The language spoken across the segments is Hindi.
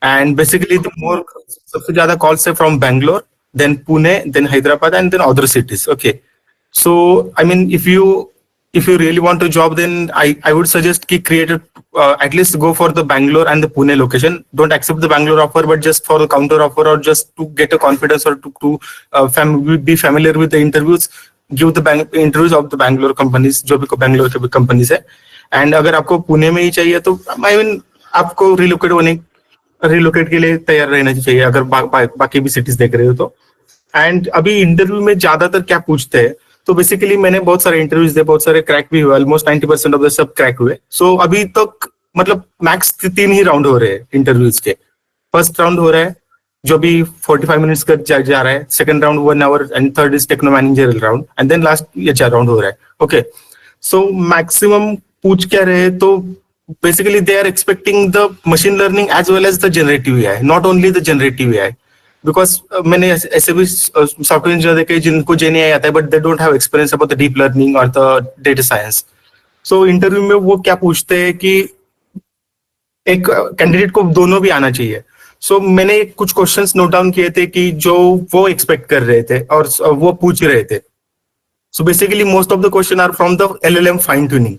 एंड बेसिकली द मोर सबसे ज्यादा कॉल्स है from Bangalore, then Pune, then Hyderabad and then other cities. Okay, so I mean, if you really want a job, then I would suggest ki create at least go for the Bangalore and the Pune location. Don't accept the Bangalore offer, but just for the counter offer or just to get a confidence or to be familiar with the interviews, give the interviews of the Bangalore companies, जो भी Bangalore के companies है. And अगर आपको पुणे में ही चाहिए तो I mean आपको रिलोकेट के लिए तैयार रहना चाहिए अगर बाकी भी सिटीज देख रहे हो तो. एंड अभी इंटरव्यू में ज्यादातर क्या पूछते हैं, तो बेसिकली मैंने बहुत सारे इंटरव्यूज दिए, बहुत सारे क्रैक भी हुए, almost 90% of the sub crack हुए. सो अभी तक मतलब मैक्स 3 ही राउंड हो रहे हैं इंटरव्यूज के. फर्स्ट राउंड हो रहा है जो भी 45 मिनट्स का जा रहा है, second round 1 hour, and third is techno managerial round, and then last ये 4 राउंड हो रहा है. ओके, सो मैक्सिमम पूछ क्या रहे, तो basically they are expecting the machine learning as well as the generative AI, not only the generative AI, because मैंने ऐसे भी सॉफ्टवेयर इंजीनियर देखे जिनको जेएनएआई आता है but they don't have experience about the deep learning और the data science. So interview में वो क्या पूछते हैं कि एक कैंडिडेट को दोनों भी आना चाहिए. सो मैंने कुछ क्वेश्चंस नोट डाउन किए थे कि जो वो एक्सपेक्ट कर रहे थे और वो पूछ रहे थे. So basically most of the question are from the LLM fine tuning.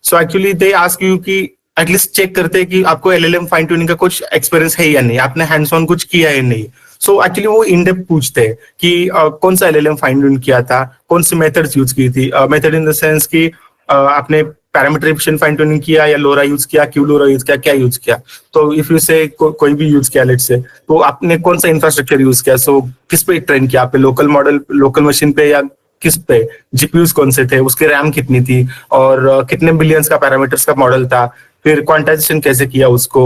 So actually they ask you कि एटलीस्ट चेक करते हैं कि आपको एलएलएम फाइन ट्यूनिंग का कुछ एक्सपीरियंस है या नहीं, आपने हैंड्स ऑन कुछ किया है नहीं. सो एक्चुअली वो इन डेप्थ पूछते हैं कि कौन सा एलएलएम फाइन ट्यून किया था, कौन सी मेथड्स यूज की थी. मेथड इन द सेंस कि आपने पैरामीटर एफिशिएंट फाइन ट्यूनिंग किया या लोरा यूज किया, क्यू लोरा यूज किया, क्या यूज किया. तो इफ यू से कोई भी यूज किया लेट्स से, तो आपने कौन सा इंफ्रास्ट्रक्चर यूज किया. सो किस पे ट्रेन किया, आपने लोकल मॉडल लोकल मशीन पे या किस पे, जीपीयूज कौन से थे, उसकी रैम कितनी थी, और कितने बिलियंस का पैरामीटर्स का मॉडल था, फिर क्वांटाइजेशन कैसे किया उसको,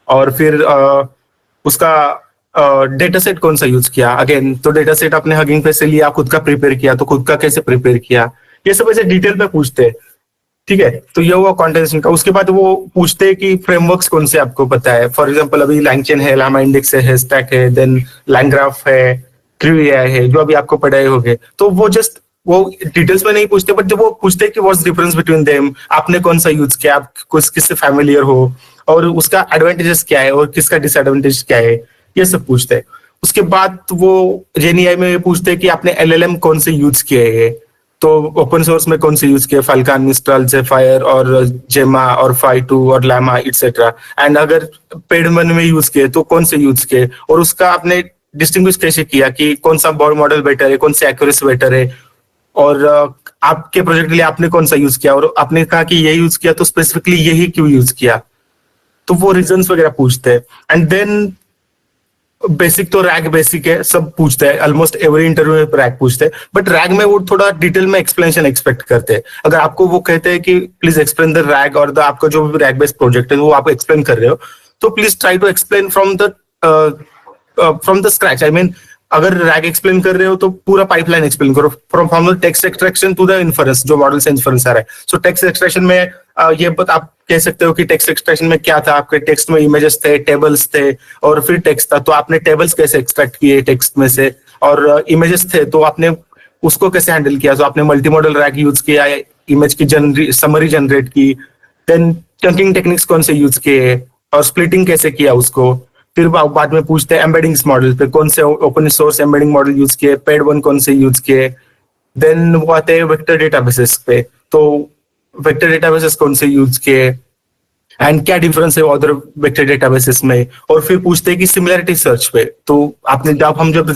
और फिर उसका डेटा सेट कौन सा यूज किया. अगेन तो डेटा सेट आपने हगिंग फेस से लिया, खुद का प्रिपेयर किया, तो खुद का कैसे प्रिपेयर किया, ये सब ऐसे डिटेल पे पूछते हैं. ठीक है, तो ये हुआ क्वांटाइजेशन का. उसके बाद वो पूछते हैं कि फ्रेमवर्क्स कौन से आपको पता है. फॉर एग्जांपल अभी लैंगचेन है, लामा इंडेक्स है, स्टैक है, देन लैंग्राफ है, क्रू एआई है, जो अभी आपको पढ़ाए होंगे. तो वो जस्ट वो डिटेल्स में नहीं पूछते, बट जब वो पूछते हैं कि व्हाट्स डिफरेंस बिटवीन देम, आपने कौन सा यूज किया, आप किससे फैमिलियर हो, और उसका एडवांटेजेस क्या है और किसका डिसएडवांटेज क्या है, ये सब पूछते हैं. उसके बाद वो जेएनएआई में पूछते हैं कि आपने एलएलएम कौन से यूज किए हैं. तो ओपन सोर्स में कौन से यूज किए, फाल्कन, मिस्ट्रल, जेफायर और जेमा और फाई2 और लामा एक्सेट्रा. एंड अगर पेड वन में यूज किए तो कौन से यूज किए, और उसका आपने डिस्टिंग्विश कैसे किया कि कौन सा मॉडल बेटर है, कौन सी एक्यूरेसी बेटर है, और आपके प्रोजेक्ट के लिए आपने कौन सा यूज किया, और आपने कहा कि ये यूज किया तो स्पेसिफिकली यही क्यों यूज किया. तो वो रीजंस वगैरह पूछते हैं. एंड देन बेसिक तो रैग बेसिक है, सब पूछते हैं, ऑलमोस्ट एवरी इंटरव्यू में रैग पूछते हैं, बट रैग में वो थोड़ा डिटेल में एक्सप्लेनेशन एक्सपेक्ट करते हैं. अगर आपको वो कहते हैं कि प्लीज एक्सप्लेन द रैग और द आपका जो भी रैग बेस्ड प्रोजेक्ट है वो आप एक्सप्लेन कर रहे हो, तो please try to explain from the scratch. I mean अगर रैग एक्सप्लेन कर रहे हो तो पूरा पाइपलाइन एक्सप्लेन करो, from the text extraction to the inference, जो मॉडल से इन्फरेंस आ रहा है. सो टेक्स्ट एक्सट्रैक्शन में ये आप कह सकते हो कि टेक्स्ट एक्सट्रैक्शन में क्या था, आपके टेक्स्ट में इमेजेस थे, टेबल्स थे, और फिर टेक्स्ट था, तो आपने टेबल्स कैसे एक्सट्रैक्ट किए टेक्स्ट में से, और इमेजेस थे तो आपने उसको कैसे हैंडल किया. तो आपने मल्टी मॉडल रैग यूज किया, इमेज की समरी जनरेट की, देन चंकिंग टेक्निक्स कौन से यूज किए, और स्प्लिटिंग कैसे किया उसको. फिर बाद में पूछते हैं एम्बेडिंग्स मॉडल पे कौन से open source embedding model use किए, पेड वन कौन से यूज किए. देन वो आते हैं वेक्टर डेटाबेसेस पे, तो वेक्टर डेटाबेसेस कौन से यूज किए एंड क्या डिफरेंस है अदर वेक्टर डेटाबेसेस में. और फिर पूछते हैं कि सिमिलरिटी सर्च पे, तो आपने जब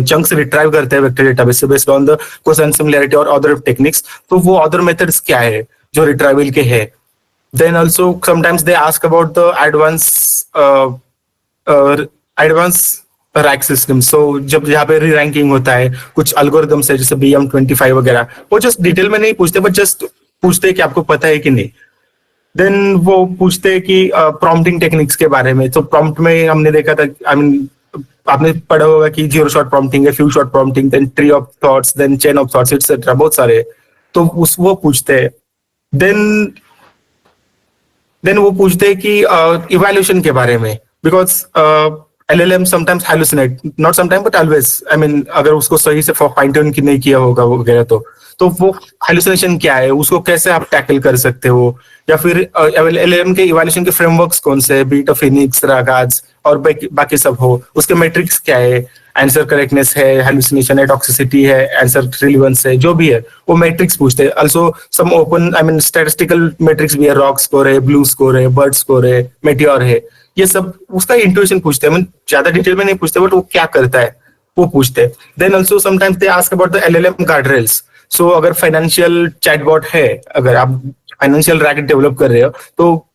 चंक्स रिट्राइव करते हैं वेक्टर डेटाबेस से based on the cosine similarity और अदर टेक्निक्स, तो वो अदर मेथड्स क्या है जो रिट्राइवल के है. Then also sometimes they ask about the advance RAG system. So जब यहाँ पे री रैंकिंग होता है, कुछ अल्गोरिदम्स है जैसे BM25 वगैरह, वो जस्ट डिटेल में नहीं पूछते, बट जस्ट पूछते हैं कि आपको पता है कि नहीं. देन वो पूछते हैं कि प्रॉम्प्टिंग टेक्निक्स के बारे में. तो प्रॉम्प्ट में हमने देखा था, आई मीन आपने पढ़ा होगा कि 0 शॉट प्रॉम्प्टिंग है, few shot prompting, then tree of thoughts, then chain of thoughts etcetera, बहुत सारे. तो वो पूछते हैं. देन वो पूछते हैं कि इवैल्यूएशन के बारे में, because LLM sometimes hallucinate, not sometimes but always. I mean, अगर उसको सही से फाइन ट्यून नहीं किया होगा वगैरह तो वो hallucination क्या है, उसको कैसे आप टैकल कर सकते हो, या फिर LLM के इवैल्यूएशन के फ्रेमवर्क्स कौन से है, बीट फिनिक्स, रागाज और बाकी सब हो, उसके मैट्रिक्स क्या है, आंसर करेक्टनेस है, हेलुसिनेशन है, टॉक्सिसिटी है, आंसर रिलीवेंस है, जो भी है वो मैट्रिक्स पूछते हैं. Also some open I mean statistical metrics भी है, रॉक स्कोर है, ब्लू स्कोर है, बर्ड स्कोर है, मेटियोर है, ये सब उसका इंट्यूशन पूछते हैं. ज्यादा डिटेल में नहीं पूछते बट वो क्या करता है वो पूछते हैं. Then also sometimes they ask about the LLM guardrails. So अगर फाइनेंशियल चैटबॉट है, अगर आप फाइनेंशियल रैक डेवलप कर रहे हो तो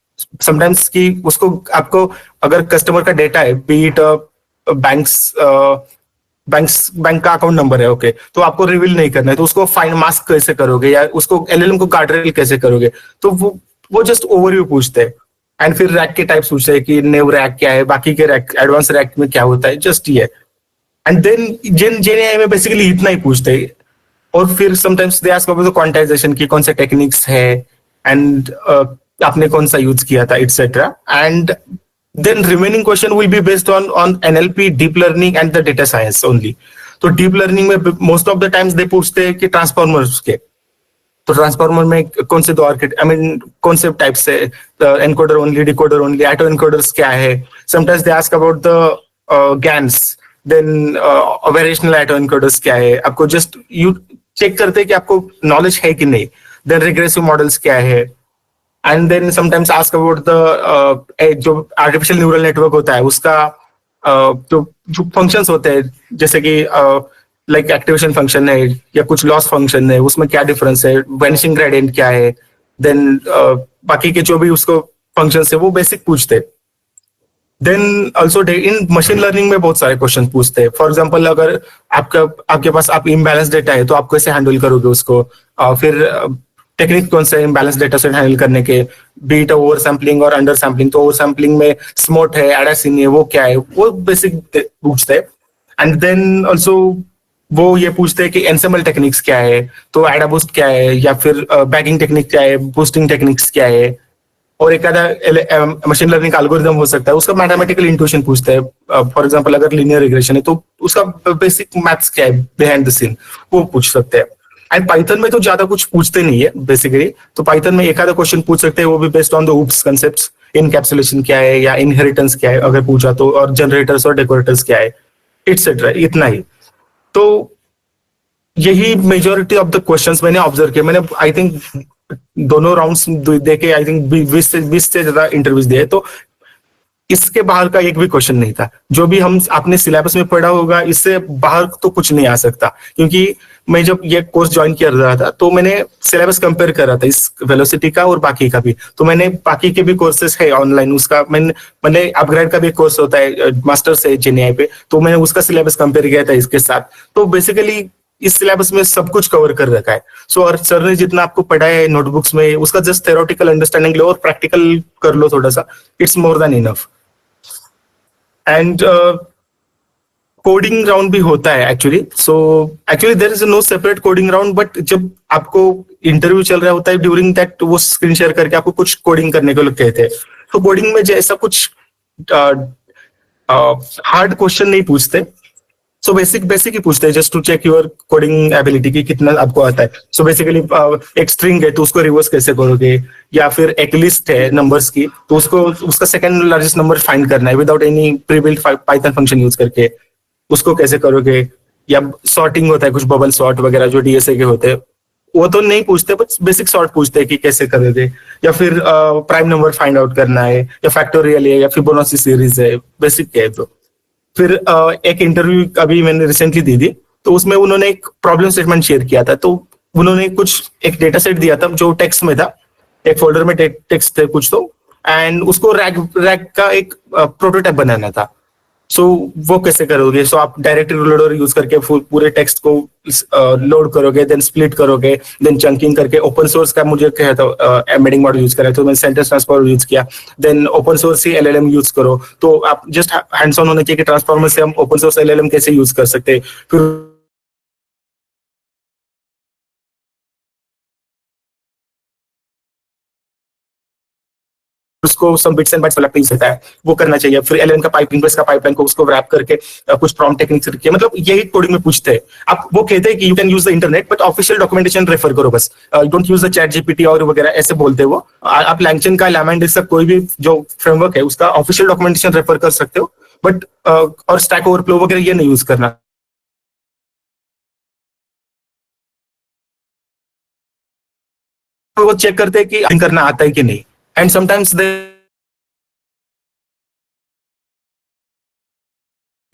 समटाइम्स की उसको आपको अगर कस्टमर का डेटा है, बीट बैंक्स बैंक का अकाउंट नंबर है, ओके, तो आपको रिवील नहीं करना है, तो उसको फाइन मास्क कैसे करोगे या उसको LLM को गार्डरेल कैसे करोगे, तो वो जस्ट ओवरव्यू पूछते हैं. एंड फिर रैक के टाइप्स पूछते हैं कि नेव रैक क्या है, बाकी के रैक, एडवांस रैक में क्या होता है, जस्ट ये. एंड देन जेन में बेसिकली इतना ही पूछते हैं. और फिर sometimes they ask about the quantization की कौन से टेक्निक्स है एंड आपने कौन सा यूज किया था, etcetera. And then remaining question will be based on NLP, deep learning and the data science only. तो deep learning में most of the times they पूछते हैं कि ट्रांसफॉर्मर्स के, तो ट्रांसफॉर्मर में कौन से दो आर्किट आई मीन कौन से टाइप से, encoder only, decoder only, autoencoders क्या है. Sometimes they ask about the GANs, then variational autoencoders क्या है, आपको जस्ट यू चेक करते हैं कि आपको नॉलेज है कि नहीं. देन रिग्रेसिव मॉडल्स क्या है. And then sometimes ask about the जो आर्टिफिशियल न्यूरल नेटवर्क होता है उसका जो फंक्शंस होते हैं, जैसे कि लाइक एक्टिवेशन फंक्शन है या कुछ लॉस फंक्शन है, उसमें क्या डिफरेंस है, वैनिशिंग ग्रेडियंट क्या है. देन बाकी के जो भी उसको फंक्शंस है वो बेसिक पूछते हैं. Then also in machine learning में बहुत सारे क्वेश्चन पूछते हैं. फॉर एग्जाम्पल अगर आपके पास आप इम्बैलेंस डेटा है तो आप कैसे हैंडल करोगे उसको. फिर टेक्निक कौन से इम्बैलेंस डेटा सेट हैंडल करने के, बीट ओवर सैम्पलिंग और अंडर सैम्पलिंग. तो ओवर सैम्पलिंग में स्मोट है, एडासिन है, वो क्या है, वो बेसिक पूछते हैं. एंड देन ऑल्सो वो ये पूछते हैं कि एनसेम्बल टेक्निक्स क्या है, तो एडा बूस्ट क्या है, या फिर बैगिंग टेक्निक क्या है, बूस्टिंग टेक्निक्स क्या है. और एक आधा मशीन लर्निंग का एल्गोरिथम हो सकता है, उसका मैथमेटिकल इंट्यूशन पूछते हैं. फॉर एग्जांपल अगर लीनियर रिग्रेशन है तो उसका बेसिक मैथ्स क्या है बिहाइंड द सीन, वो पूछ सकते हैं. एंड पाइथन में तो ज्यादा कुछ पूछते नहीं है बेसिकली. तो पाइथन में एक आधा क्वेश्चन पूछ सकते हैं, वो भी based on the oops concepts. Encapsulation क्या है या इनहेरिटेंस क्या है अगर पूछा तो, और जनरेटर्स और डेकोरेटर्स क्या है, इट्सेट्रा, इतना ही. तो यही मेजोरिटी ऑफ द क्वेश्चंस मैंने ऑब्जर्व किए. मैंने आई थिंक दोनों राउंड्स देखे, आई थिंक 20 से ज्यादा इंटरव्यूज दिए, तो इसके बाहर का एक भी क्वेश्चन नहीं था. जो भी हम आपने सिलेबस में पढ़ा होगा इससे बाहर तो कुछ नहीं आ सकता. क्योंकि मैं जब ये कोर्स ज्वाइन कर रहा था तो मैंने सिलेबस कंपेयर कर रहा था इस वेलोसिटी का और बाकी का भी. तो मैंने बाकी के भी कोर्सेस है ऑनलाइन, उसका मैंने अपग्रेड का भी कोर्स होता है मास्टर्स है जेएनआई पे, तो मैंने उसका सिलेबस कंपेयर किया था इसके साथ. तो बेसिकली इस सिलेबस में सब कुछ कवर कर रखा है. सो और सर ने जितना आपको पढ़ाया है नोटबुक्स में उसका जस्ट थ्योरेटिकल अंडरस्टैंडिंग लो और प्रैक्टिकल कर लो थोड़ा सा, it's more than enough. And coding round भी होता है actually. So actually there is no separate coding round, but जब आपको इंटरव्यू चल रहा होता है ड्यूरिंग दैट वो स्क्रीन शेयर करके आपको कुछ कोडिंग करने को लोग कहते हैं. तो कोडिंग में जैसा कुछ हार्ड क्वेश्चन नहीं पूछते. सो बेसिक ही पूछते हैं just to check your coding ability की कितना आपको आता है. सो बेसिकली एक स्ट्रिंग है तो उसको रिवर्स कैसे करोगे, या फिर एक लिस्ट है नंबर्स की तो उसको उसका सेकंड लार्जेस्ट नंबर फाइंड करना है without any pre built Python function use करके, उसको कैसे करोगे. या सॉर्टिंग होता है कुछ बबल सॉर्ट वगैरह जो डीएसए के होते हैं, वो तो नहीं पूछते बस बेसिक सॉर्ट पूछते हैं कि कैसे करोगे. या फिर प्राइम नंबर फाइंड आउट करना है, या फैक्टोरियल है, या फिबोनाची सीरीज है, बेसिक है. तो फिर एक इंटरव्यू अभी मैंने रिसेंटली दी थी, तो उसमें उन्होंने एक प्रॉब्लम स्टेटमेंट शेयर किया था. तो उन्होंने कुछ एक डेटा सेट दिया था जो टेक्स्ट में था, एक फोल्डर में टेक्स्ट थे कुछ तो, एंड उसको रैक का एक प्रोटोटाइप बनाना था. सो वो कैसे करोगे. सो आप डायरेक्ट लोडर यूज करके पूरे टेक्स्ट को लोड करोगे, देन स्प्लिट करोगे, देन चंकिंग करके. ओपन सोर्स का मुझे कहा था एम्बेडिंग मॉडल यूज करा, तो मैंने सेंटेंस ट्रांसफॉर्मर यूज किया. देन ओपन सोर्स ही LLM यूज करो. तो आप जस्ट हैंड्स ऑन होने चाहिए कि ट्रांसफॉर्मर से हम ओपन सोर्स LLM कैसे यूज कर सकते हैं. फिर उसको सम बिट्स एंड बाइट्स वाला यूज होता है, वो करना चाहिए। फिर LLM का पाइपलाइन को, इसका पाइपलाइन को उसको रैप करके कुछ प्रॉम्प्ट टेक्निक्स रखिए, मतलब यही कोडिंग में पूछते हैं। आप वो कहते हैं कि you can use the internet but official documentation refer करो बस, don't use the chat GPT और वगैरह ऐसे बोलते हैं वो। आप लैंगचन का, LaMDA का कोई भी जो फ्रेमवर्क है उसका ऑफिशियल डॉक्यूमेंटेशन रेफर कर सकते हो, बट और स्टैक ओवरफ्लो वगैरह ये नहीं यूज करना। वो चेक करते हैं कि करना आता है कि नहीं, एंड समटाइम्स दे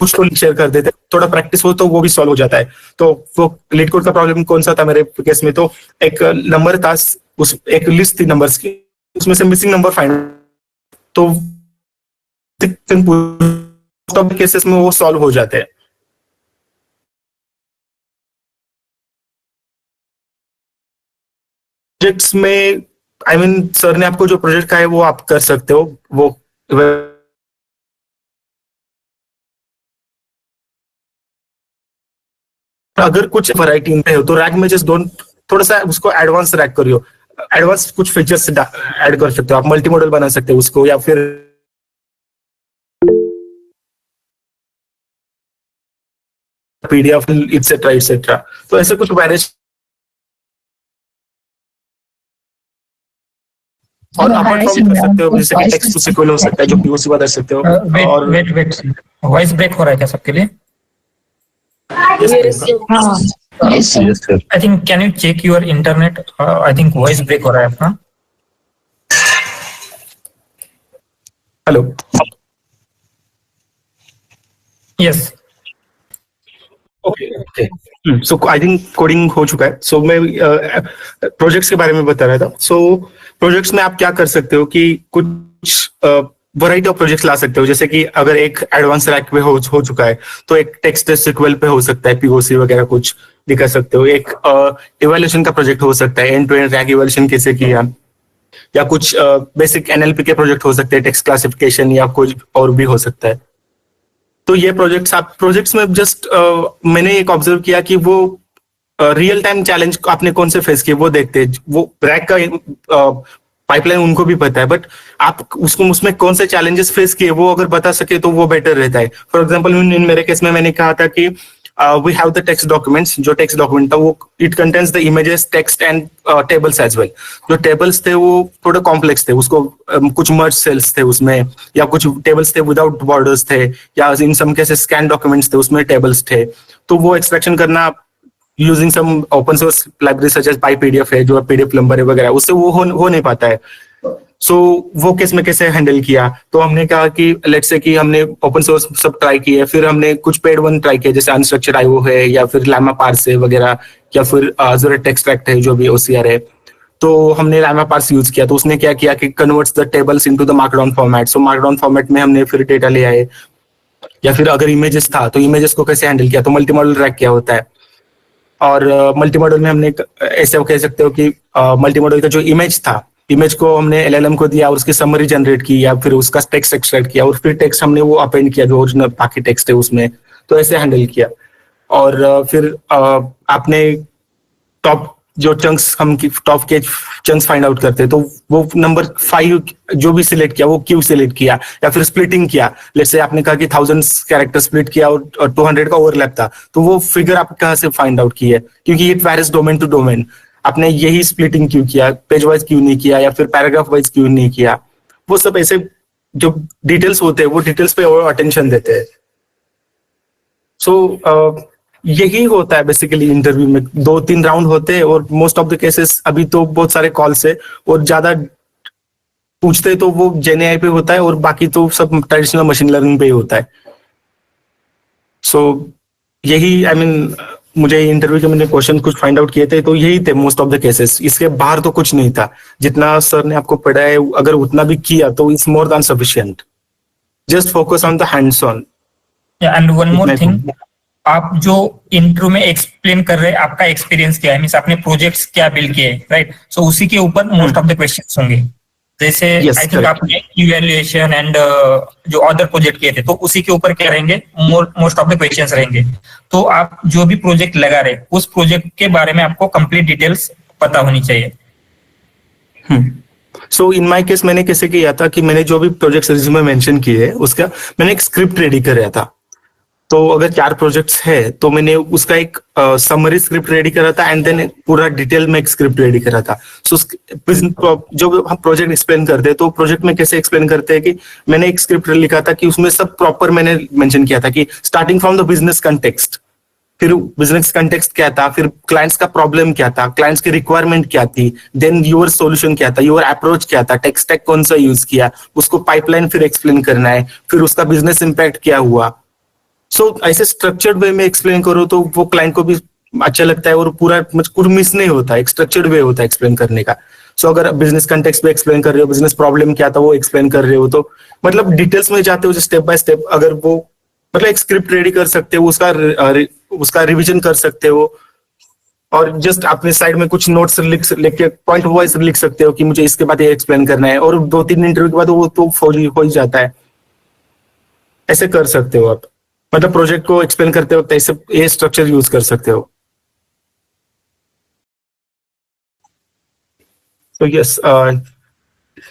कुछ तो शेयर कर देते, थोड़ा प्रैक्टिस हो तो वो भी सॉल्व हो जाता है। तो वो लीड कोड का प्रॉब्लम कौन सा था मेरे केस में, तो एक नंबर था, उस एक लिस्ट थी नंबर्स की, उसमें से मिसिंग नंबर फाइंड, तो केसेस में वो सॉल्व हो जाते हैं। प्रोजेक्ट्स में आई मीन सर ने आपको जो प्रोजेक्ट का है वो आप कर सकते हो, वो अगर कुछ वैरायटी में हो तो रैक में जस्ट डोंट, थोड़ा सा उसको एडवांस रैक करियो, एडवांस कुछ फीचर्स ऐड कर सकते हो आप, मल्टी मॉडल बना सकते हो उसको, या फिर PDF एक्सेट्रा। तो ऐसे कुछ वेरिएशन, और अपार्ट फ्रॉम कर सकते हो जैसे कि टेक्स्ट टू SQL हो सकता है जो POC बता सकते हो। और वेट वॉइस ब्रेक हो रहा है क्या सबके लिए? Yes, sir. I think can you check your internet? I think voice break हो रहा है आपका। Hello, yes, okay. So I think coding हो चुका है। सो मैं प्रोजेक्ट्स के बारे में बता रहा था। सो प्रोजेक्ट्स में आप क्या कर सकते हो कि कुछ वैरायटी ऑफ प्रोजेक्ट्स ला सकते हो, जैसे कि अगर एक एडवांस रैक पे हो चुका है तो एक टेक्स्ट SQL पे हो सकता है, POC वगैरह कुछ दिखा सकते हो। एक इवैल्यूएशन का प्रोजेक्ट हो सकता है, end to end RAG evaluation कैसे किया, या कुछ बेसिक NLP के प्रोजेक्ट हो सकते हैं, टेक्स्ट क्लासिफिकेशन या कुछ और भी हो सकता है। तो ये प्रोजेक्ट्स, आप प्रोजेक्ट्स में जस्ट मैंने एक ऑब्जर्व किया कि वो रियल टाइम चैलेंज आपने कौन से फेस किए वो देखते हैं। वो रैक का पाइपलाइन उनको भी पता है, बट आप उसको उसमें कौन से चैलेंजेस फेस किए वो अगर बता सके तो वो बेटर रहता है। फॉर एग्जाम्पल इन मेरे केस में मैंने कहा था कि we have the text documents, जो टेक्स्ट डॉक्यूमेंट था वो it contains the images, text and tables as well. जो टेबल्स थे वो थोड़े कॉम्प्लेक्स थे, उसको कुछ मर्ज सेल्स थे उसमें, या कुछ टेबल्स थे विदाउट बॉर्डर्स थे, या in some cases scan documents थे उसमें टेबल्स थे। तो वो एक्सट्रैक्शन करना using some open source library such as PyPDF है, जो PDF प्लम्बर है वगैरह, उससे वो हो नहीं पाता है। सो वो केस में कैसे हैंडल किया, तो हमने कहा कि लेट्स से कि हमने ओपन सोर्स सब ट्राई किए, फिर हमने कुछ पेड वन ट्राई किए जैसे अनस्ट्रक्चर्ड IO है, या फिर लामा पार्स है वगैरह, या फिर Azure टेक्सट्रैक्ट है जो भी OCR है। तो हमने लामा पार्स यूज किया, तो उसने क्या किया कि converts the tables into the markdown format. So markdown format में हमने फिर डेटा ले आए। या फिर अगर इमेजेस था तो इमेजेस को कैसे हैंडल किया, तो मल्टी मॉडल रैक क्या होता है। और मल्टी मॉडल में हमने ऐसे कह सकते हो कि मल्टी मॉडल का जो इमेज था, इमेज को हमने LLM को दिया और उसकी समरी जनरेट की, या फिर उसका टेक्स्ट एक्सट्रैक्ट किया, और फिर टेक्स्ट हमने वो अपेंड किया जो ओरिजिनल बाकी टेक्स्ट है उसमें। तो ऐसे हैंडल किया। और फिर आपने टॉप जो चंक्स, हम टॉप के चंक्स फाइंड आउट करते हैं, तो वो नंबर 5 जो भी सिलेक्ट किया वो क्यों सिलेक्ट किया, या फिर स्प्लिटिंग किया। जैसे से आपने कहा कि 1000 कैरेक्टर स्प्लिट किया और 200 का ओवरलैप था, तो वो फिगर आप कहाँ से फाइंड आउट की है, क्योंकि it varies domain to domain. आपने यही स्प्लिटिंग क्यों किया, पेज वाइज क्यों नहीं किया, या फिर पैराग्राफ वाइज क्यों नहीं किया। वो सब ऐसे जो डिटेल्स होते हैं वो डिटेल्स पे और अटेंशन देते हैं। सो यही होता है बेसिकली इंटरव्यू में। 2-3 राउंड होते हैं, और मोस्ट ऑफ द केसेस अभी तो बहुत सारे कॉल्स है, और ज्यादा पूछते तो वो GenAI पे होता है, और बाकी तो सब ट्रेडिशनल मशीन लर्निंग पे ही होता है। सो यही आई मीन मुझे इंटरव्यू के मैंने क्वेश्चन कुछ फाइंड आउट किए थे, तो यही थे मोस्ट ऑफ द केसेस। इसके बाहर तो कुछ नहीं था। जितना सर ने आपको पढ़ा है अगर उतना भी किया तो it's more than sufficient. Just focus on the hands on. And one more thing, आप जो इंटरव्यू में एक्सप्लेन कर रहे हैं आपका एक्सपीरियंस क्या है, मींस आपने प्रोजेक्ट्स क्या बिल्ड किए, राइट? सो उसी के ऊपर मोस्ट ऑफ द क्वेश्चंस होंगे। जैसे आई थिंक आपने इवैल्यूएशन एंड जो अदर प्रोजेक्ट किए थे, तो उसी के ऊपर क्या रहेंगे, मोस्ट ऑफ द क्वेश्चंस रहेंगे। तो आप जो भी प्रोजेक्ट लगा रहे उस प्रोजेक्ट के बारे में आपको कंप्लीट डिटेल्स पता होनी चाहिए। सो इन माय केस मैंने कैसे किया था कि मैंने जो भी प्रोजेक्ट्स रिज्यूमे मेंशन किए उसका मैंने एक स्क्रिप्ट रेडी कराया था। तो अगर 4 प्रोजेक्ट्स है तो मैंने उसका एक समरी स्क्रिप्ट रेडी करा था एंड देन पूरा डिटेल में एक स्क्रिप्ट रेडी करा था। सो जो हम प्रोजेक्ट एक्सप्लेन करते हैं तो प्रोजेक्ट में कैसे एक्सप्लेन करते हैं कि मैंने एक स्क्रिप्ट लिखा था कि उसमें सब प्रॉपर मैंने मेंशन किया था कि starting from the business context, फिर बिजनेस कंटेक्स्ट क्या था, फिर क्लाइंट्स का प्रॉब्लम क्या था, क्लाइंट्स की रिक्वायरमेंट क्या थी, देन योर सॉल्यूशन क्या था, योर अप्रोच क्या था, टेक स्टैक कौन सा यूज किया, उसको पाइपलाइन फिर एक्सप्लेन करना है, फिर उसका बिजनेस इंपैक्ट क्या हुआ। सो ऐसे स्ट्रक्चर्ड वे में एक्सप्लेन करो तो वो क्लाइंट को भी अच्छा लगता है और पूरा कुछ मिस नहीं होता, एक स्ट्रक्चर्ड वे होता है एक्सप्लेन करने का। सो अगर बिजनेस कंटेक्स्ट में एक्सप्लेन कर रहे हो, बिजनेस प्रॉब्लम क्या था वो एक्सप्लेन कर रहे हो, तो मतलब डिटेल्स में जाते हो स्टेप बाय स्टेप। अगर वो मतलब एक स्क्रिप्ट रेडी कर सकते हो, उसका रिवीजन कर सकते हो और जस्ट अपने साइड में कुछ नोट्स लिख के पॉइंट वाइज लिख सकते हो कि मुझे इसके बाद ये एक्सप्लेन करना है, और 2-3 इंटरव्यू के बाद वो तो हो ही जाता है। ऐसे कर सकते हो आप, मतलब प्रोजेक्ट को एक्सप्लेन करते वक्त ऐसे ये स्ट्रक्चर यूज कर सकते हो। So yes,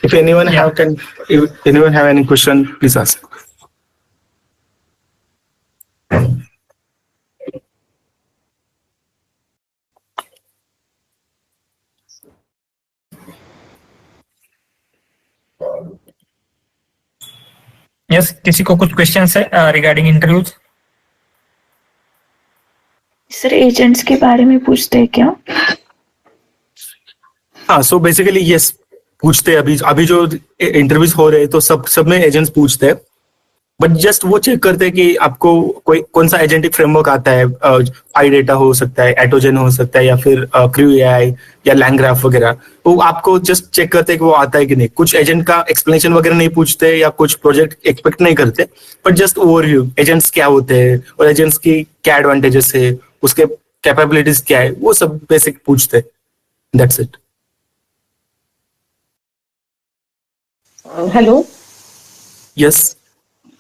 if anyone have any question, please ask. Yes, किसी को कुछ क्वेश्चंस है रिगार्डिंग इंटरव्यूज? सर एजेंट्स के बारे में पूछते हैं क्या? हाँ, सो बेसिकली यस पूछते हैं। अभी जो इंटरव्यूज हो रहे हैं तो सब में एजेंट्स पूछते हैं, बट जस्ट वो चेक करते हैं कि आपको कौन सा एजेंटिक फ्रेमवर्क आता है। iData हो सकता है, एटोजेन हो सकता है, या फिर क्रू एआई या लैंग्राफ वगैरह। तो आपको जस्ट चेक करते हैं कि वो आता है कि नहीं। कुछ एजेंट का एक्सप्लेनेशन वगैरह नहीं पूछते या कुछ प्रोजेक्ट एक्सपेक्ट नहीं करते, बट जस्ट ओवरव्यू एजेंट्स क्या होते हैं और एजेंट्स की क्या एडवांटेजेस है, उसके कैपेबिलिटीज क्या है, वो सब बेसिक पूछते हैं। That's it. हेलो। यस।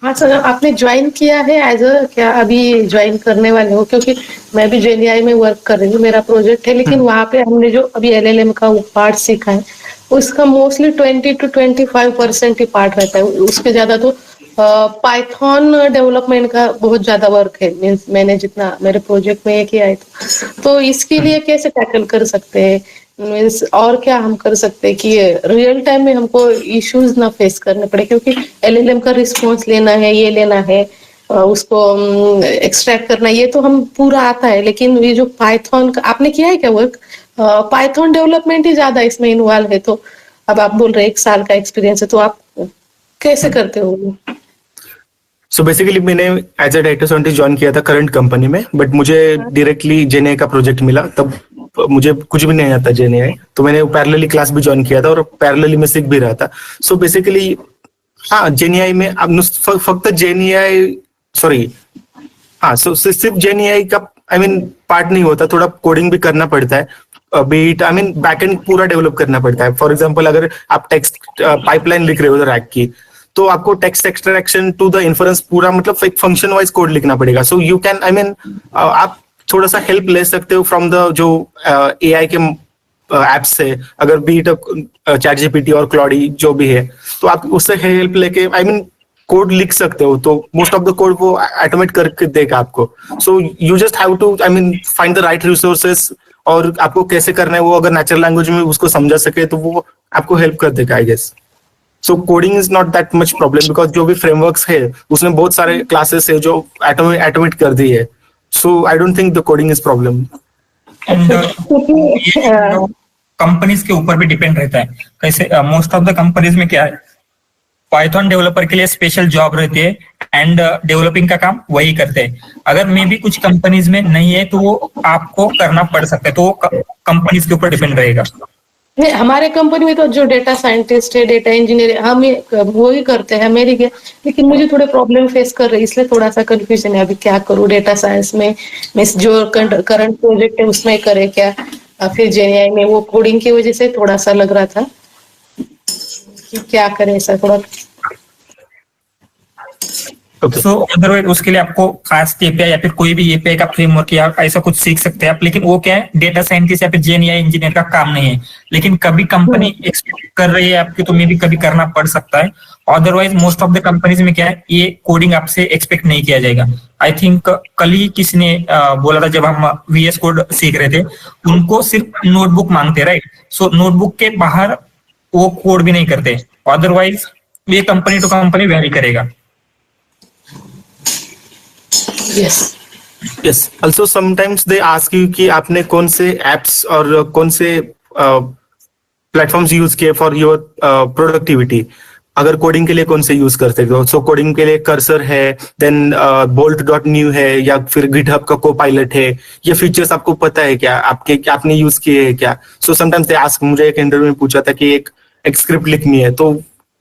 हाँ सर, आपने ज्वाइन किया है एज अ क्या अभी ज्वाइन करने वाले हो? क्योंकि मैं भी जेएनआई में वर्क कर रही हूँ, मेरा प्रोजेक्ट है, लेकिन वहाँ पे हमने जो अभी एलएलएम का वो पार्ट सीखा है उसका मोस्टली 20 to 25% ही पार्ट रहता है। उसके ज्यादा तो पाइथन डेवलपमेंट का बहुत ज्यादा वर्क है। मीन्स मैंने जितना मेरे प्रोजेक्ट में किया है, तो इसके लिए कैसे टैकल कर सकते हैं? मीन्स और क्या हम कर सकते हैं कि रियल टाइम में हमको इश्यूज ना फेस करने पड़े? क्योंकि एलएलएम का रिस्पॉन्स लेना है, ये लेना है, उसको एक्सट्रैक्ट करना, ये तो हम पूरा आता है, लेकिन ये जो पाइथन का आपने किया है क्या वर्क? पाइथन डेवलपमेंट ही ज्यादा इसमें इन्वॉल्व है। तो अब आप बोल रहे 1 साल का एक्सपीरियंस है, तो आप कैसे करते हो? सो बेसिकली मैंने as a data scientist join किया था करंट कंपनी में, बट मुझे डायरेक्टली जेएनआई का प्रोजेक्ट मिला। तब मुझे कुछ भी नहीं आता जेएनआई, तो मैंने पैरेलली क्लास भी ज्वाइन किया था और पैरेलली में सीख भी रहा था। सो बेसिकली हाँ, जेएनआई में अब फक्त जेएनआई सॉरी हाँ, सो सिर्फ जेएनआई का पार्ट नहीं होता, थोड़ा कोडिंग भी करना पड़ता है। बीट बैकएंड पूरा डेवलप करना पड़ता है। फॉर एग्जांपल अगर आप टेक्स्ट पाइपलाइन लिख रहे हो रैक की, तो आपको text extraction to the inference पूरा मतलब एक फंक्शन वाइज कोड लिखना पड़ेगा। सो यू कैन आप थोड़ा सा हेल्प ले सकते हो फ्रॉम द जो एआई के एप्स से, अगर बीट चैट जीपीटी और क्लॉडी जो भी है, तो आप उससे हेल्प लेके कोड लिख सकते हो। तो मोस्ट ऑफ द कोड वो ऑटोमेट करके देगा आपको। So you just have to find the right resources, और आपको कैसे करना है वो अगर नेचुरल लैंग्वेज में उसको समझा सके तो वो आपको हेल्प कर देगा, I guess. So coding is not that much problem, because जो भी फ्रेमवर्क्स है उसमें बहुत सारे क्लासेस है जो ऑटोमेट कर दी है। So I don't think the coding is problem. And companies के ऊपर भी डिपेंड रहता है। कैसे मोस्ट ऑफ द कंपनीज में क्या है, पाइथन डेवलपर के लिए स्पेशल जॉब रहती है एंड डेवलपिंग का काम वही करते हैं। अगर मे भी कुछ कंपनीज में नहीं है तो वो आपको करना पड़ सकता है, तो वो कंपनीज के ऊपर डिपेंड रहेगा। नहीं, हमारे कंपनी में तो जो डेटा साइंटिस्ट है, डेटा इंजीनियर, हम वो ही करते हैं मेरी क्या। लेकिन मुझे थोड़े प्रॉब्लम फेस कर रही है, इसलिए थोड़ा सा कंफ्यूजन है अभी क्या करूँ। डेटा साइंस में मिस जो करंट प्रोजेक्ट है उसमें करे क्या, फिर जेएनआई में वो कोडिंग की वजह से थोड़ा सा लग रहा था कि क्या करें, ऐसा थोड़ा। Okay. सो अदरवाइज उसके लिए आपको खास एपीआई या फिर कोई भी एपीआई का फ्रेमवर्क या ऐसा कुछ सीख सकते हैं आप, लेकिन वो क्या है, डेटा साइंटिस्ट या फिर जेएनआई इंजीनियर का काम नहीं है। लेकिन कभी कंपनी एक्सपेक्ट कर रही है आपकी, तो मे भी कभी करना पड़ सकता है। Otherwise most of the companies में क्या है, ये कोडिंग आपसे एक्सपेक्ट नहीं किया जाएगा। आई थिंक कल ही किसी ने बोला था, जब हम वीएस कोड सीख रहे थे, उनको सिर्फ नोटबुक मांगते, राइट। सो नोटबुक के बाहर वो कोड भी नहीं करते। अदरवाइज ये कंपनी टू कंपनी वेरी करेगा। Yes. Yes. Also, sometimes they ask you कि आपने कौन से एप्स और कौन से प्लेटफॉर्म्स यूज किए फॉर योर प्रोडक्टिविटी। अगर कोडिंग के लिए कौन से यूज करते हो, सो कोडिंग के लिए कर्सर है, देन bolt.new है, या फिर गिटहब का कोपायलट है। ये फीचर्स आपको पता है क्या, आपने यूज किए हैं क्या? So sometimes they ask. मुझे एक इंटरव्यू में पूछा था कि एक स्क्रिप्ट लिखनी है, तो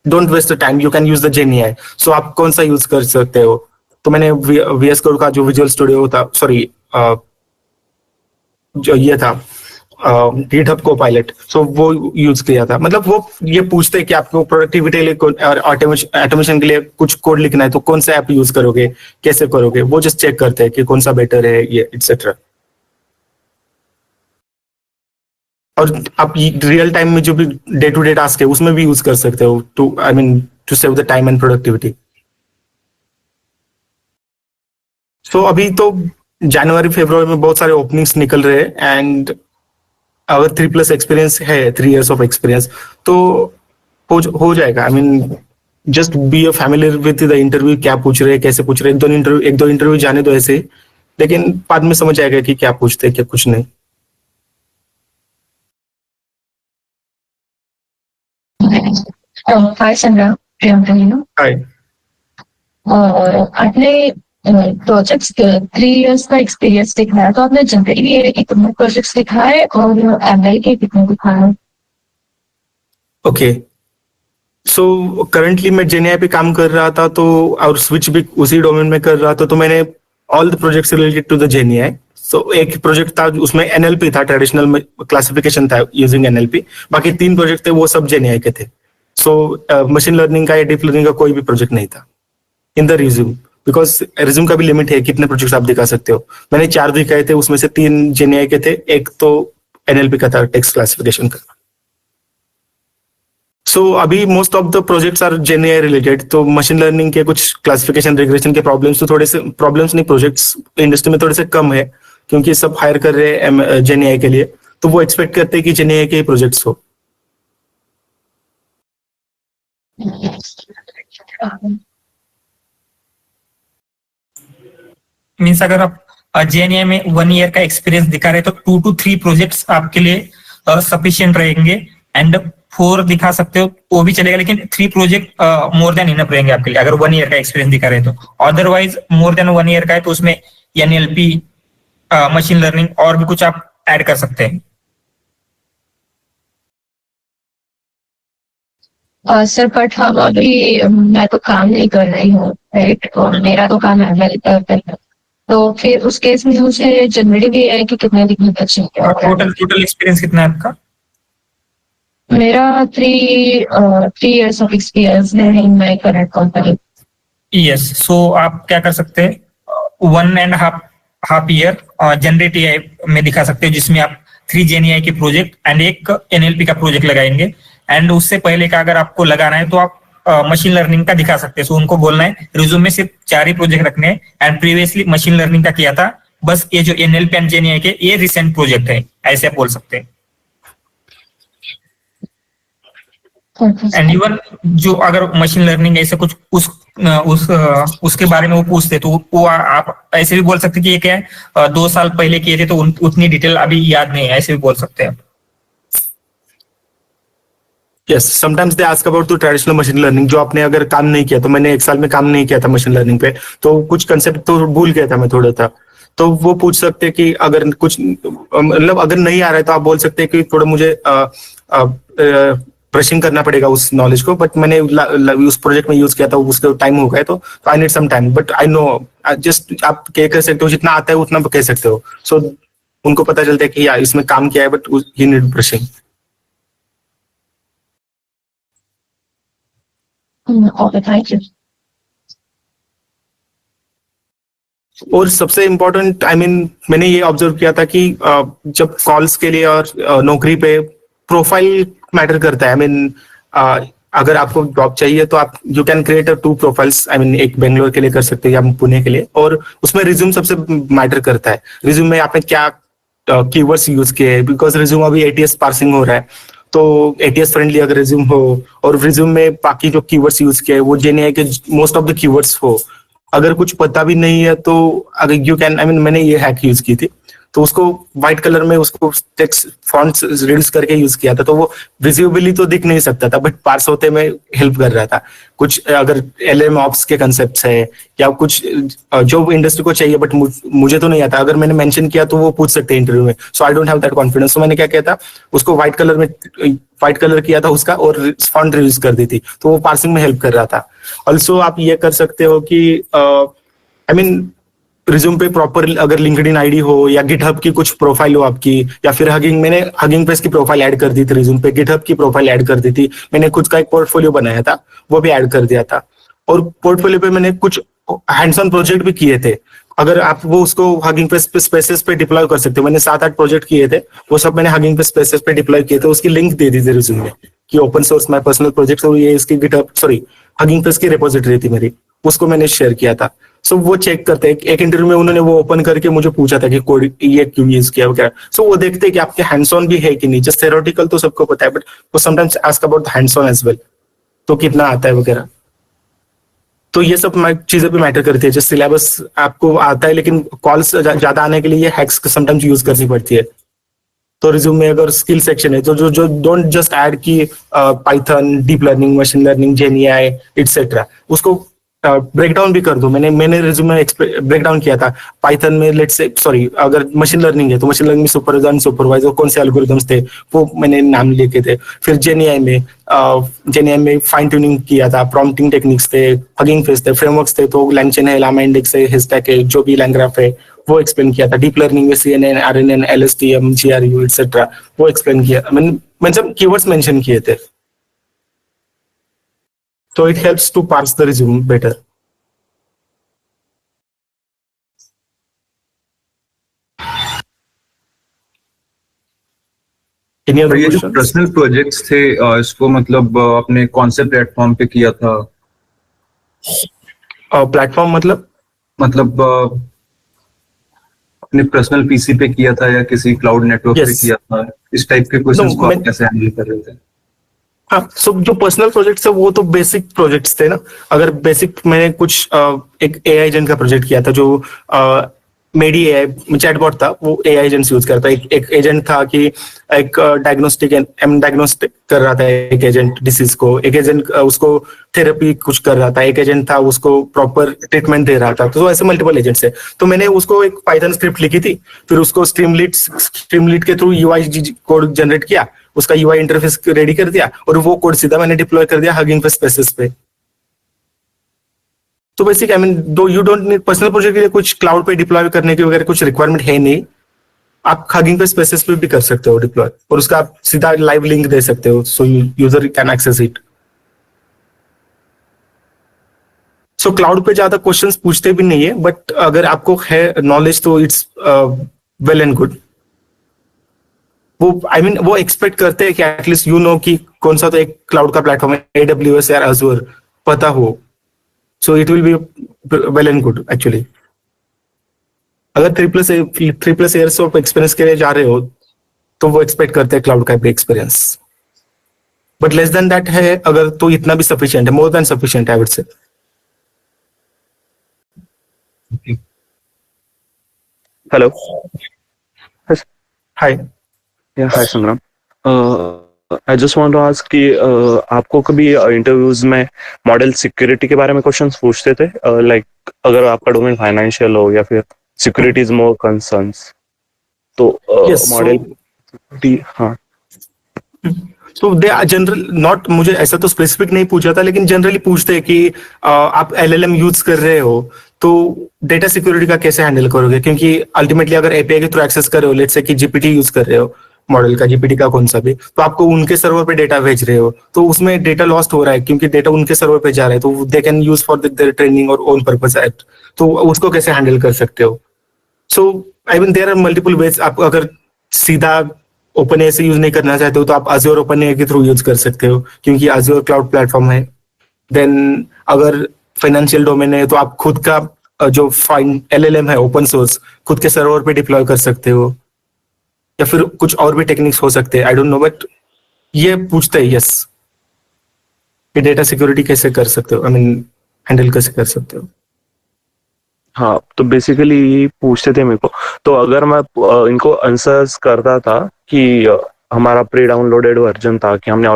don't waste the time, you can use the GenAI. So आप कौन सा यूज कर सकते हो? तो मैंने वीएस कोड का जो विजुअल स्टूडियो था, सॉरी जो ये था गिटहब कोपायलट, सो वो यूज किया था। मतलब वो ये पूछते हैं कि आपको प्रोडक्टिविटी के लिए और ऑटोमेशन के लिए कुछ कोड लिखना है, तो कौन सा ऐप यूज करोगे, कैसे करोगे, वो जस्ट चेक करते हैं कि कौन सा बेटर है, ये एटसेट्रा। और आप रियल टाइम में जो भी डे टू डे टास्क है उसमें भी यूज कर सकते हो, to I mean to save the time and productivity. So अभी तो जनवरी फरवरी में बहुत सारे ओपनिंग्स निकल रहे हैं, एंड अगर 3+ एक्सपीरियंस है, 3 years ऑफ एक्सपीरियंस, तो हो जाएगा। I mean just be a familiar with the interview, क्या पूछ रहे हैं, कैसे पूछ रहे हैं। एक दो इंटरव्यू जाने दो ऐसे, लेकिन बाद में समझ आएगा कि क्या पूछते हैं, क्या कुछ नहीं। हाय संग्राम, प्रियंका यू नो। हाय। आपने प्रोजेक्ट्स 3 years का एक्सपीरियंस दिखाया, तो आपने जनरली ये कितने प्रोजेक्ट्स दिखाए और एमएल के कितने दिखाए? ओके, सो करंटली मैं जेएनआई पे काम कर रहा था, तो और स्विच भी उसी डोमेन में कर रहा था, तो मैंने all the projects related to the GenAI. So एक प्रोजेक्ट था उसमें एनएलपी था, ट्रेडिशनल क्लासिफिकेशन था यूजिंग एनएलपी। बाकी 3 प्रोजेक्ट थे, वो सब जेएनआई के थे। सो मशीन लर्निंग का या डीप लर्निंग का कोई भी प्रोजेक्ट नहीं था in the resume, because resume का भी लिमिट है कितने प्रोजेक्ट्स आप दिखा सकते हो। मैंने 4 दिखाए थे, उसमें से 3 जेएनआई के थे, एक तो एनएलपी का था, टेक्स्ट क्लासिफिकेशन का। सो अभी most of the projects are GenAI related, तो मशीन लर्निंग के कुछ क्लासिफिकेशन रिग्रेशन के प्रॉब्लम्स, तो थोड़े से प्रॉब्लम्स नहीं, प्रोजेक्ट्स इंडस्ट्री में थोड़े से कम है, क्योंकि सब हायर कर रहे हैं जेएनआई के लिए, तो वो एक्सपेक्ट करते हैं कि जेएनआई के प्रोजेक्ट्स हो। मीन्स अगर आप जेएनआई में 1 year का एक्सपीरियंस दिखा रहे, तो 2 to 3 प्रोजेक्ट्स आपके लिए सफिशिएंट रहेंगे। एंड 4 दिखा सकते हो वो भी चलेगा, लेकिन 3 प्रोजेक्ट मोर देन इनफ रहेंगे आपके लिए, अगर 1 year का एक्सपीरियंस दिखा रहे तो। अदरवाइज मोर देन 1 year का है, तो उसमें एनएलपी, मशीन लर्निंग और भी कुछ आप ऐड कर सकते हैं। सर बट हम अभी मैं तो काम नहीं कर रही हूँ, राइट, और मेरा तो काम एमएल पे है, तो फिर उस केस में मुझे जनरली भी है कि कितने दिखने का चाहिए। टोटल एक्सपीरियंस कितना है आपका? मेरा 3 years ऑफ एक्सपीरियंस है in my current company. Yes, so आप क्या कर सकते हैं, 1.5 year जनरेटिव एआई में दिखा सकते हो, जिसमें आप 3 जेएनआई के प्रोजेक्ट एंड एक एनएलपी का प्रोजेक्ट लगाएंगे। एंड उससे पहले का अगर आपको लगाना है, तो आप मशीन लर्निंग का दिखा सकते हैं। सो उनको बोलना है रिज्यूम में सिर्फ 4 ही प्रोजेक्ट रखने हैं, एंड प्रीवियसली मशीन लर्निंग का किया था, बस ये जो एनएलपी एंड जेएनआई के ये रिसेंट प्रोजेक्ट है, ऐसे आप बोल सकते हैं। एंड इवन जो अगर मशीन लर्निंग ऐसे कुछ उसके बारे में वो पूछते, तो वो आप ऐसे भी बोल सकते कि ये क्या है, 2 साल पहले किए थे, तो उतनी डिटेल अभी याद नहीं है, ऐसे भी बोल सकते हैं। Yes, sometimes they ask about the traditional machine learning, जो आपने अगर काम नहीं किया, तो मैंने 1 साल में काम नहीं किया था मशीन लर्निंग पे, तो कुछ कंसेप्ट तो भूल गया था मैं थोड़ा था, तो वो पूछ सकते हैं कि अगर कुछ मतलब अगर नहीं आ रहा है, तो आप बोल सकते हैं कि थोड़ा मुझे ब्रशिंग करना पड़ेगा उस नॉलेज को, बट मैंने उस प्रोजेक्ट में यूज किया था, उसके टाइम हो गया, तो I need some time, but I know just आप क्या कर सकते हो, जितना आता है उतना कह सकते हो। सो उनको पता चलता है कि यार इसमें काम किया है, but you need brushing. Okay, thank you. और सबसे इम्पोर्टेंट मैंने ये ऑब्जर्व किया था कि जब कॉल्स के लिए और नौकरी पे प्रोफाइल मैटर करता है। अगर आपको जॉब चाहिए तो आप यू कैन क्रिएट 2 प्रोफाइल्स। एक बेंगलोर के लिए कर सकते हैं या पुणे के लिए, और उसमें रिज्यूम सबसे मैटर करता है। रिज्यूम में आपने क्या कीवर्ड्स यूज किए हैं, बिकॉज रिज्यूम अभी ATS पार्सिंग हो रहा है, तो ATS फ्रेंडली अगर रिज्यूम हो और रिज्यूम में बाकी जो कीवर्ड्स यूज किए वो जेन्युइन है कि मोस्ट ऑफ द कीवर्ड्स हो। अगर कुछ पता भी नहीं है तो अगर यू कैन मैंने ये हैक यूज की थी, तो उसको व्हाइट कलर में उसको टेक्स्ट फॉन्ट्स रिड्यूस करके यूज किया था, तो वो विजिबली तो दिख नहीं सकता था, बट पार्स होते में हेल्प कर रहा था। कुछ अगर LLM ऑप्स के कंसेप्ट है या कुछ जो इंडस्ट्री को चाहिए बट मुझे तो नहीं आता, अगर मैंने मेंशन किया तो वो पूछ सकते हैं इंटरव्यू में। So I don't have that confidence. तो मैंने क्या किया था, उसको व्हाइट कलर किया था उसका और फॉन्ट रिड्यूस कर दी थी, तो वो पार्सिंग में हेल्प कर रहा था। ऑल्सो आप ये कर सकते हो कि रिज्यूम पे प्रॉपर अगर लिंक्डइन आईडी हो या गिटहब की कुछ प्रोफाइल हो आपकी, या फिर मैंने हगिंग फेस की प्रोफाइल ऐड कर दी थी रिज्यूम पे, गिटहब की प्रोफाइल ऐड कर दी थी, मैंने खुद का एक पोर्टफोलियो बनाया था वो भी ऐड कर दिया था, और पोर्टफोलियो पे मैंने कुछ हैंड्स ऑन प्रोजेक्ट भी किए थे। अगर आप वो उसको हगिंग फेस पे स्पेसेस पे डिप्लॉय कर सकते हो। मैंने 7-8 प्रोजेक्ट किए थे, वो सब मैंने हगिंग फेस स्पेसेस पे डिप्लॉय किए थे, उसकी लिंक दे दी थी रिज्यूम में कि open source my personal project, और ये इसकी हगिंग फेस की रिपोजिटरी थी मेरी, उसको मैंने शेयर किया था। सो वो चेक करते हैं। एक इंटरव्यू में उन्होंने वो ओपन करके मुझे पूछा था कि कोड ये क्यों यूज किया वगैरह। सो वो देखते हैं कि आपके हैंड्स ऑन भी है कि नहीं। जस्ट थ्योरेटिकल तो सबको पता है, बट वो sometimes ask about hands on as well, तो कितना आता है वगैरह। तो ये सब चीजें भी मैटर करती है। जैसे सिलेबस आपको आता है लेकिन कॉल्स ज्यादा आने के लिए ये हैक्स समटाइम्स यूज करनी पड़ती है। तो रिज्यूम में अगर स्किल सेक्शन है तो जो डोंट जस्ट ऐड की Python, deep learning, machine learning, GenAI etcetera, उसको ब्रेक डाउन भी कर दो। मैंने रिज्यूम में ब्रेक डाउन किया था। पाइथन में अगर मशीन लर्निंग है तो मशीन लर्निंग में सुपरवाइजर कौन से एल्गोरिथम्स थे वो मैंने नाम लिखे थे। फिर जेएनआई में फाइन ट्यूनिंग किया था, प्रॉम्प्टिंग टेक्निक्स थे, हगिंग फेस थे, फ्रेमवर्क्स थे, तो लैंगचेन है, लामा इंडेक्स है, हिस्टैक है, जो भी लैंग्राफ है वो एक्सप्लेन किया था। डीप लर्निंग में CNN, RNN, LSTM, GRU etcetera वो एक्सप्लेन किया। मैंने सब कीवर्ड्स मेंशन किए थे। So it helps to parse the resume better. Any other ये जो questions? पर्सनल प्रोजेक्ट्स थे इसको मतलब आपने कौन से प्लेटफॉर्म पे किया था? प्लेटफॉर्म मतलब अपने पर्सनल PC पे किया था या किसी क्लाउड नेटवर्क पे Yes. किया था? इस टाइप के क्वेश्चंस को आप मैं- कैसे हैंडल कर रहे थे? हाँ, सो जो पर्सनल प्रोजेक्ट्स है वो तो बेसिक प्रोजेक्ट्स थे ना। अगर बेसिक मैंने कुछ एक AI एजेंट का प्रोजेक्ट किया था, जो मेडी AI चैटबॉट था, वो AI एजेंट्स यूज करता है। एक एजेंट था कि एक डायग्नोस्टिक कर रहा था, एक एजेंट डिसीज को, एक एजेंट उसको थेरेपी कुछ कर रहा था, एक एजेंट था उसको प्रॉपर ट्रीटमेंट दे रहा था। तो ऐसे मल्टीपल एजेंट्स है। तो मैंने उसको एक पाइथन स्क्रिप्ट लिखी थी, फिर उसको स्ट्रीमलीट के थ्रू UI कोड जनरेट किया, उसका UI इंटरफेस रेडी कर दिया, और वो कोड सीधा मैंने डिप्लॉय कर दिया हगिंग फेस स्पेसेस पे। तो बेसिक दो you don't need personal project के लिए कुछ क्लाउड पे डिप्लॉय करने की वगैरह कुछ रिक्वायरमेंट है नहीं। आप हगिंग फेस स्पेसेस पे भी कर सकते हो डिप्लॉय, और उसका आप सीधा लाइव लिंक दे सकते हो, so user can access it. So cloud पे ज्यादा क्वेश्चंस पूछते भी नहीं है, बट अगर आपको है नॉलेज तो इट्स वेल एंड गुड। वो एक्सपेक्ट करते हैं कि एटलीस्ट कि कौन सा तो एक क्लाउड का प्लेटफॉर्म है, AWS या Azure पता हो। So it will be well and good actually. अगर 3+ ईयर्स ऑफ एक्सपीरियंस के लिए जा रहे हो तो वो एक्सपेक्ट करते हैं क्लाउड का भी experience, but less than that है अगर तो इतना भी सफिशिएंट है, more than sufficient I would say. Hello, hi. Hi Sangram. I just want to ask कि आपको कभी इंटरव्यूज में मॉडल सिक्योरिटी के बारे में क्वेश्चंस पूछते थे? लाइक अगर आपका डोमेन फाइनेंशियल हो या फिर सिक्योरिटी इज मोर कंसर्न्स, तो मॉडल हाँ। तो दे आर जनरल नॉट, मुझे ऐसा तो स्पेसिफिक नहीं पूछा था, लेकिन जनरली पूछते हैं कि आप LLM यूज कर रहे हो तो डेटा सिक्योरिटी का कैसे हैंडल करोगे, क्योंकि अल्टीमेटली अगर API के थ्रू एक्सेस कर रहे हो, लेट्स से कि GPT यूज कर रहे हो, मॉडल का, जीपीटी का कौन सा भी, तो आपको उनके सर्वर पे डेटा भेज रहे हो तो उसमें डेटा लॉस्ट हो रहा है क्योंकि डेटा उनके सर्वर पे जा रहा है, तो they can use for their training और ओन पर्पस एट, तो उसको कैसे हैंडल कर सकते हो? So I mean there are multiple ways. आप अगर सीधा ओपन ए से यूज नहीं करना चाहते हो तो आप अज्योर ओपन ए के थ्रू यूज कर सकते हो क्योंकि अज्योर क्लाउड प्लेटफॉर्म है। देन अगर फाइनेंशियल डोमेन है तो आप खुद का जो फाइन एलएलएम है ओपन सोर्स खुद के सर्वर पे डिप्लॉय कर सकते हो, या फिर कुछ और भी टेक्निक्स हो सकते हैं, आई डोंट नो, बट ये पूछते हैं यस कि डेटा सिक्योरिटी कैसे कर सकते हो, आई मीन हैंडल कैसे कर सकते हो। हाँ, तो बेसिकली यही पूछते थे मेरे को। तो अगर मैं इनको आंसर्स करता था कि हमारा प्री डाउनलोडेड वर्जन था कि हमने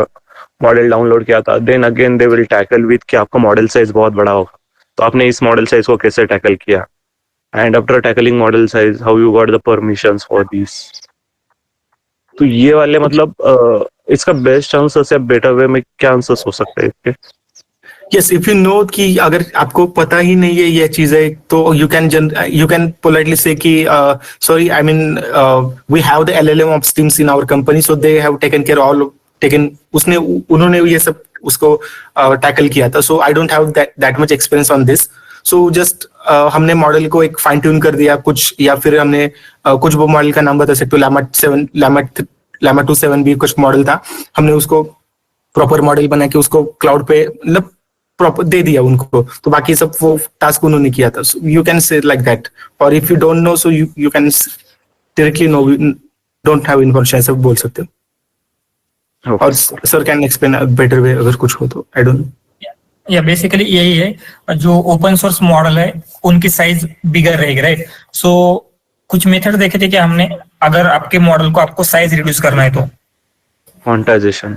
मॉडल डाउनलोड किया था, then again they will tackle with कि आपका मॉडल साइज बहुत बड़ा होगा, तो आपने इस मॉडल साइज को कैसे टैकल किया, and after tackling model size how you got the permissions for this. तो ये वाले मतलब इसका बेस्ट आंसर या बेटर वे में क्या आंसर्स हो सकते हैं इसके? यस, इफ यू नो कि अगर आपको पता ही नहीं है ये चीज है तो यू कैन पोलाइटली से कि sorry, I mean we have the LLM of streams in our company, so they have taken care all, उन्होंने ये सब उसको टैकल किया था, so I don't have that much experience on this. So just हमने मॉडल को एक फाइन ट्यून कर दिया कुछ, या फिर हमने कुछ वो मॉडल का नाम बता सकते हो, लामा 27 भी कुछ मॉडल था, हमने उसको प्रॉपर मॉडल बना के उसको क्लाउड पे मतलब प्रॉपर दे दिया उनको, तो बाकी सब वो टास्क उन्होंने किया था। You can say like that, और if you don't know so you can directly no don't have information, ऐसा बोल सकते हो। और sir can explain better way अगर कुछ हो तो, आई डोंट नो। या बेसिकली यही है, जो ओपन सोर्स मॉडल है उनकी साइज बिगर रहेगी, राइट। सो कुछ मेथड देखे थे कि हमने, अगर आपके मॉडल को आपको साइज रिड्यूस करना है तो क्वांटाइजेशन,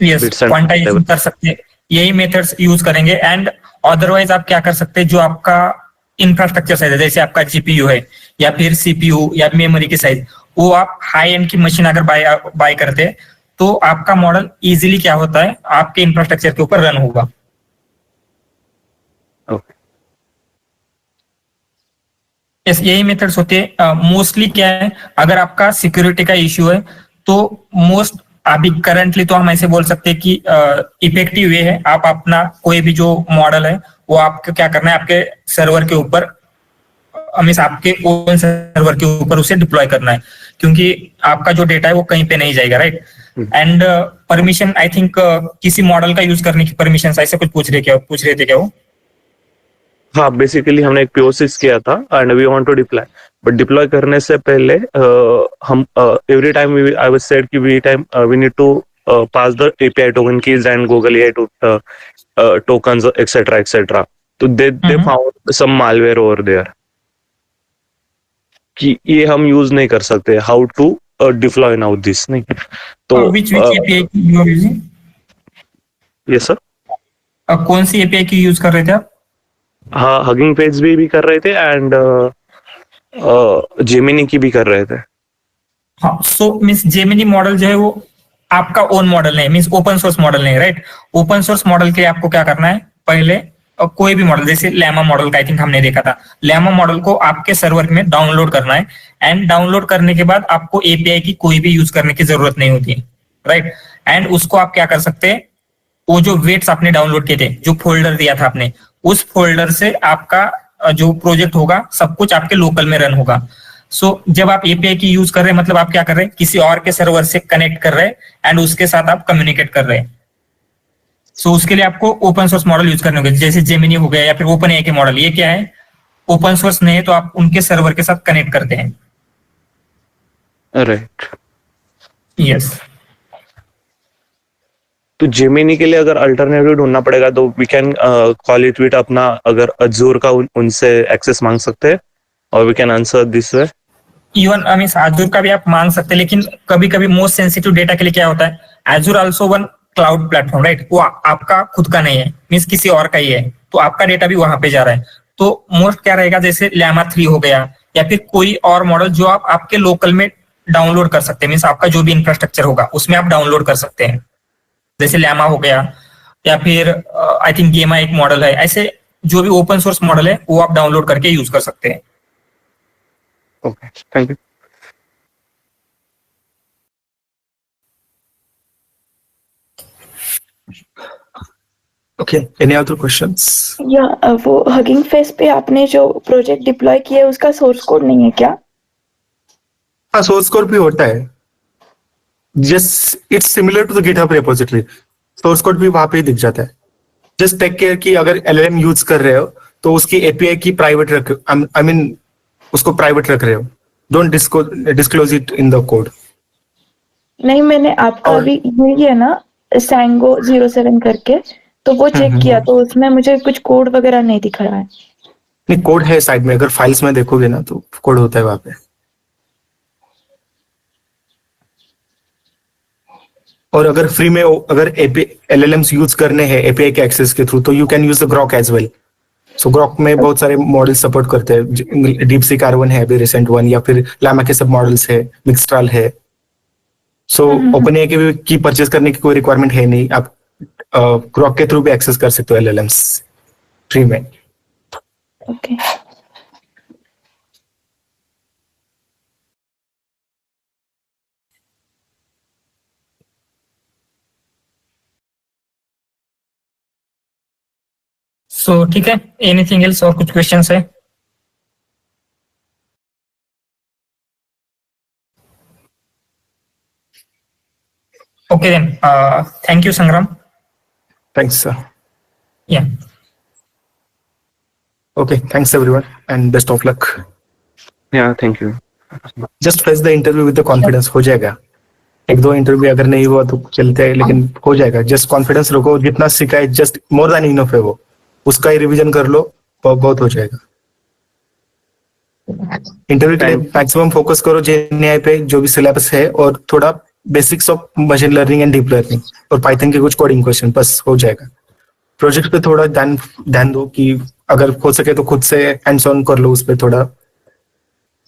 यस क्वांटाइजेशन कर सकते हैं, यही मेथड्स यूज करेंगे। एंड अदरवाइज आप क्या कर सकते हैं, जो आपका इंफ्रास्ट्रक्चर साइज है, जैसे आपका जीपीयू है या फिर सीपीयू या मेमोरी की साइज, वो आप हाई एंड की मशीन अगर बाय करते हैं तो आपका मॉडल इजीली क्या होता है, आपके इंफ्रास्ट्रक्चर के ऊपर रन होगा। यस, यही मेथड्स होते हैं मोस्टली। क्या है, अगर आपका सिक्योरिटी का इश्यू है तो मोस्ट अभी करंटली तो हम ऐसे बोल सकते हैं कि इफेक्टिव वे है, आप अपना कोई भी जो मॉडल है वो आपको क्या करना है, आपके सर्वर के ऊपर, मींस आपके ओन सर्वर के ऊपर उसे डिप्लॉय करना है, क्योंकि आपका जो डेटा है वो कहीं पे नहीं जाएगा, right. And permission, I think किसी मॉडल का यूज करने की परमिशन ऐसे कुछ पूछ रहे थे क्या वो? हाँ, बेसिकली हमने एक POCs किया था and we want to deploy, but deploy करने से पहले हम every time I was said कि we need to pass the API token keys and Google AI tokens etc. तो they found some malware over there कि ये हम यूज नहीं कर सकते, how to deploy now this, नहीं तो which API you are using? Yes sir. कौन सी API की यूज कर रहे थे आप? हाँ, हगिंग फेस भी कर रहे थे एंड जेमिनी की भी कर रहे थे। हाँ, सो मीन्स जेमिनी मॉडल जो है वो आपका ओन मॉडल नहीं, मीन्स ओपन सोर्स मॉडल नहीं, राइट। ओपन सोर्स मॉडल के लिए आपको क्या करना है, पहले कोई भी मॉडल, जैसे लैमा मॉडल का आई थिंक हमने देखा था, लैमा मॉडल को आपके सर्वर में डाउनलोड करना है, एंड डाउनलोड करने के बाद आपको API की कोई भी यूज करने की जरूरत नहीं होती है, राइट। एंड उसको आप क्या कर सकते हैं, वो जो वेट्स आपने डाउनलोड किए थे, जो फोल्डर दिया था आपने, उस फोल्डर से आपका जो प्रोजेक्ट होगा सब कुछ आपके लोकल में रन होगा। सो जब आप API की यूज कर रहे हैं, मतलब आप क्या कर रहे हैं, किसी और के सर्वर से कनेक्ट कर रहे हैं एंड उसके साथ आप कम्युनिकेट कर रहे हैं। सो उसके लिए आपको ओपन सोर्स मॉडल यूज करने होंगे, जैसे जेमिनी हो गया या फिर OpenAI के मॉडल। ये क्या है, ओपन सोर्स नहीं है तो आप उनके सर्वर के साथ कनेक्ट करते हैं, राइट। यस। तो जेमिनी के लिए अगर अल्टरनेटिव ढूंढना पड़ेगा तो we can call it with अपना, अगर अजूर का उनसे एक्सेस मांग सकते हैं और we can answer this way. Even mean Azure का भी आप मांग सकते हैं, लेकिन कभी कभी मोस्ट सेंसिटिव डेटा के लिए क्या होता है, Azure also one cloud platform, right, वो आपका खुद का नहीं है, मीन्स किसी और का ही है, तो आपका डेटा भी वहां पे जा रहा है। तो मोस्ट क्या रहेगा, जैसे Llama 3 हो गया या फिर कोई और मॉडल जो आप आपके लोकल में डाउनलोड कर सकते हैं, मीन्स आपका जो भी इंफ्रास्ट्रक्चर होगा उसमें आप डाउनलोड कर सकते हैं, जैसे Llama हो गया या फिर आई थिंक Gemma एक मॉडल है, ऐसे जो भी ओपन सोर्स मॉडल है वो आप डाउनलोड करके यूज कर सकते हैं। Okay, thank you. Okay, any other questions? या वो हगिंग फेस पे आपने जो प्रोजेक्ट डिप्लॉय किया है उसका सोर्स कोड नहीं है क्या? हाँ, सोर्स कोड भी होता है, just it's similar to the GitHub repository, source code भी वहां पे ही दिख जाता है। जस्ट टेक केयर कि अगर LLM यूज कर रहे हो तो उसकी API की प्राइवेट रख, आई मीन उसको प्राइवेट रख रहे हो, don't disclose it in the code. नहीं, मैंने आपका और- अभी ये किया ना सैंगो 07 करके, तो वो चेक किया तो उसमें मुझे कुछ कोड वगैरह नहीं दिख रहा है। नहीं, कोड है साइड में, अगर फाइल्स में देखोगे ना तो कोड होता है वहां पे। और अगर फ्री में अगर LLMs यूज करने हैं API के एक्सेस के थ्रू, तो you can use the Grok as well. So Grok में बहुत सारे मॉडल सपोर्ट करते हैं, डीपसीक R1 है अभी रिसेंट वन, या फिर लामा के सब मॉडल्स है, मिक्सट्राल है। सो OpenAI की परचेज करने की कोई रिक्वायरमेंट है नहीं, आप ग्रॉक के थ्रू भी एक्सेस कर सकते हो LLMs फ्री में। ओके। सो ठीक है, एनीथिंग एल्स, और कुछ क्वेश्चंस है? Okay then, thank you Sangram. Thanks sir. Yeah okay, thanks everyone and best of luck. Yeah, thank you. Just face the interview with the confidence, हो जाएगा। एक दो इंटरव्यू अगर नहीं हुआ तो चलते हैं, लेकिन हो जाएगा। जस्ट कॉन्फिडेंस रखो, जितना सीखा है जस्ट मोर देन इनफ है, वो उसका ही रिवीजन कर लो, बहुत हो जाएगा। इंटरव्यू के लिए मैक्सिमम फोकस करो GenAI पे, जो भी सिलेबस है, और थोड़ा basics of machine learning and deep learning और पाइथन के कुछ कोडिंग क्वेश्चन, बस हो जाएगा। प्रोजेक्ट पे थोड़ा ध्यान दो कि अगर हो सके तो खुद से हैंड्स ऑन कर लो उस पर थोड़ा,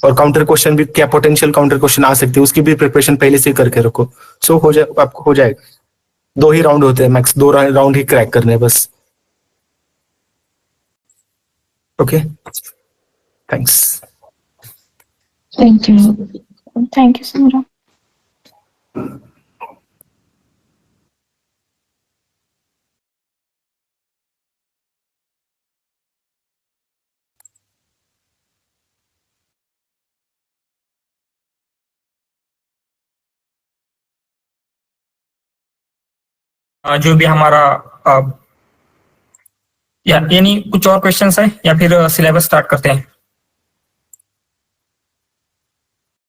और काउंटर क्वेश्चन भी, क्या पोटेंशियल काउंटर क्वेश्चन आ सकते हैं उसकी भी प्रिपरेशन पहले से ही करके रखो। सो आपको हो जाएगा। 2 ही राउंड होते हैं मैक्स, 2 राउंड ही क्रैक करने हैं बस। Okay, thanks. Thank you. Thank you संग्राम। जो भी हमारा या एनी कुछ और क्वेश्चंस है, या फिर सिलेबस स्टार्ट करते हैं?